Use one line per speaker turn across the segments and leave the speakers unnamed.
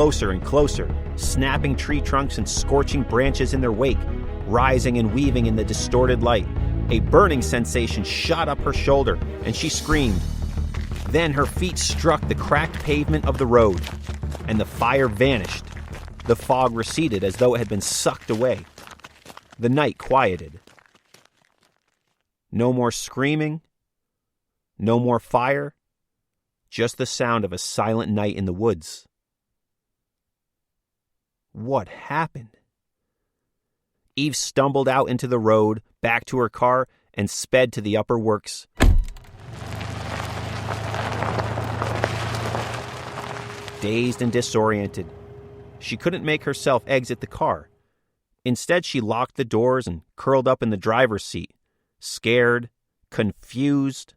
closer and closer, snapping tree trunks and scorching branches in their wake, rising and weaving in the distorted light. A burning sensation shot up her shoulder, and she screamed. Then her feet struck the cracked pavement of the road, and the fire vanished. The fog receded as though it had been sucked away. The night quieted. No more screaming, no more fire, just the sound of a silent night in the woods. What happened? Eve stumbled out into the road, back to her car, and sped to the upper works. Dazed and disoriented, she couldn't make herself exit the car. Instead, she locked the doors and curled up in the driver's seat, scared, confused,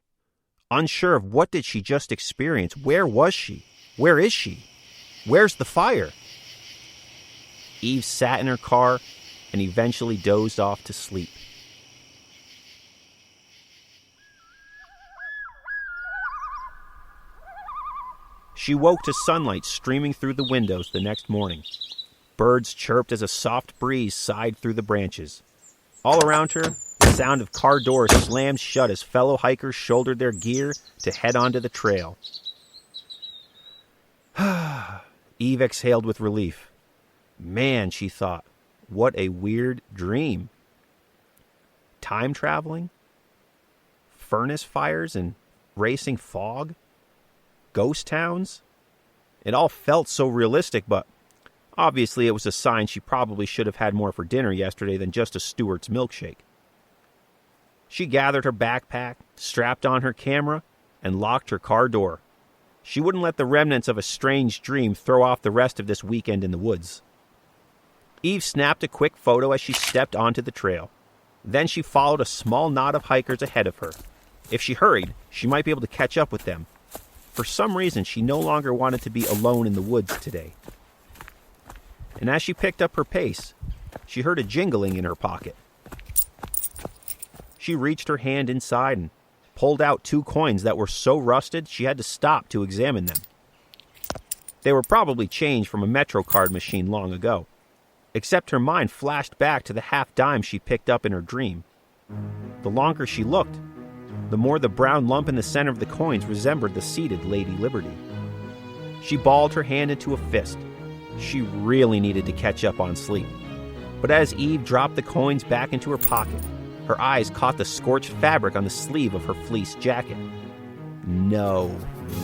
unsure of what did she just experience. Where was she? Where is she? Where's the fire? Eve sat in her car and eventually dozed off to sleep. She woke to sunlight streaming through the windows the next morning. Birds chirped as a soft breeze sighed through the branches. All around her, the sound of car doors slammed shut as fellow hikers shouldered their gear to head onto the trail. Eve exhaled with relief. Man, she thought, what a weird dream. Time traveling? Furnace fires and racing fog? Ghost towns? It all felt so realistic, but obviously it was a sign she probably should have had more for dinner yesterday than just a Stewart's milkshake. She gathered her backpack, strapped on her camera, and locked her car door. She wouldn't let the remnants of a strange dream throw off the rest of this weekend in the woods. Eve snapped a quick photo as she stepped onto the trail. Then she followed a small knot of hikers ahead of her. If she hurried, she might be able to catch up with them. For some reason, she no longer wanted to be alone in the woods today. And as she picked up her pace, she heard a jingling in her pocket. She reached her hand inside and pulled out 2 coins that were so rusted she had to stop to examine them. They were probably change from a MetroCard machine long ago, except her mind flashed back to the half-dime she picked up in her dream. The longer she looked, the more the brown lump in the center of the coins resembled the seated Lady Liberty. She balled her hand into a fist. She really needed to catch up on sleep. But as Eve dropped the coins back into her pocket, her eyes caught the scorched fabric on the sleeve of her fleece jacket. No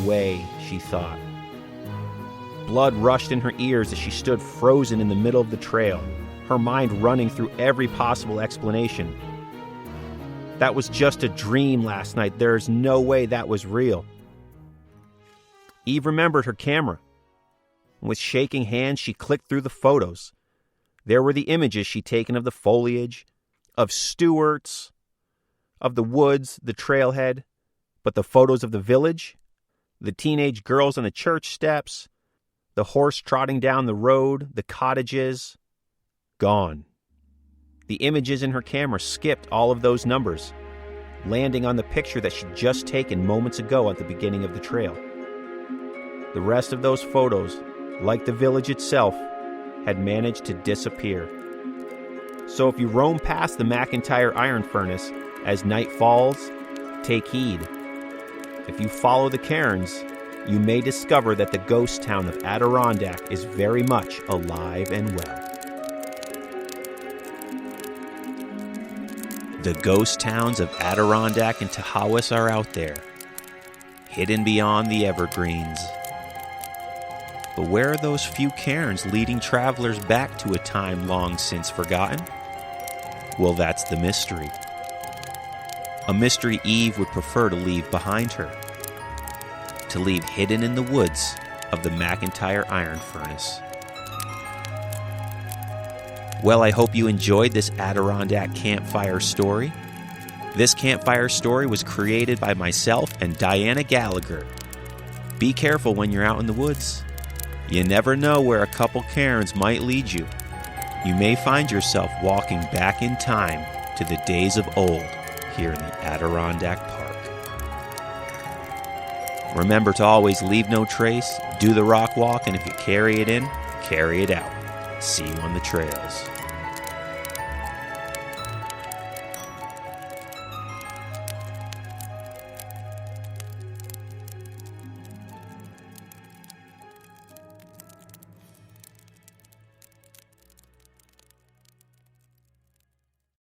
way, she thought. Blood rushed in her ears as she stood frozen in the middle of the trail, her mind running through every possible explanation. That was just a dream last night. There is no way that was real. Eve remembered her camera. With shaking hands, she clicked through the photos. There were the images she'd taken of the foliage, of Stewart's, of the woods, the trailhead, but the photos of the village, the teenage girls on the church steps, the horse trotting down the road, the cottages, gone. The images in her camera skipped all of those numbers, landing on the picture that she'd just taken moments ago at the beginning of the trail. The rest of those photos, like the village itself, had managed to disappear. So if you roam past the McIntyre iron furnace as night falls, take heed. If you follow the cairns, you may discover that the ghost town of Adirondack is very much alive and well. The ghost towns of Adirondack and Tahawas are out there, hidden beyond the evergreens. But where are those few cairns leading travelers back to a time long since forgotten? Well, that's the mystery. A mystery Eve would prefer to leave behind her. To leave hidden in the woods of the McIntyre iron furnace. Well, I hope you enjoyed this Adirondack Campfire Story. This campfire story was created by myself and Diana Gallagher. Be careful when you're out in the woods. You never know where a couple cairns might lead you. You may find yourself walking back in time to the days of old here in the Adirondack Park. Remember to always leave no trace, do the rock walk, and if you carry it in, carry it out. See you on the trails.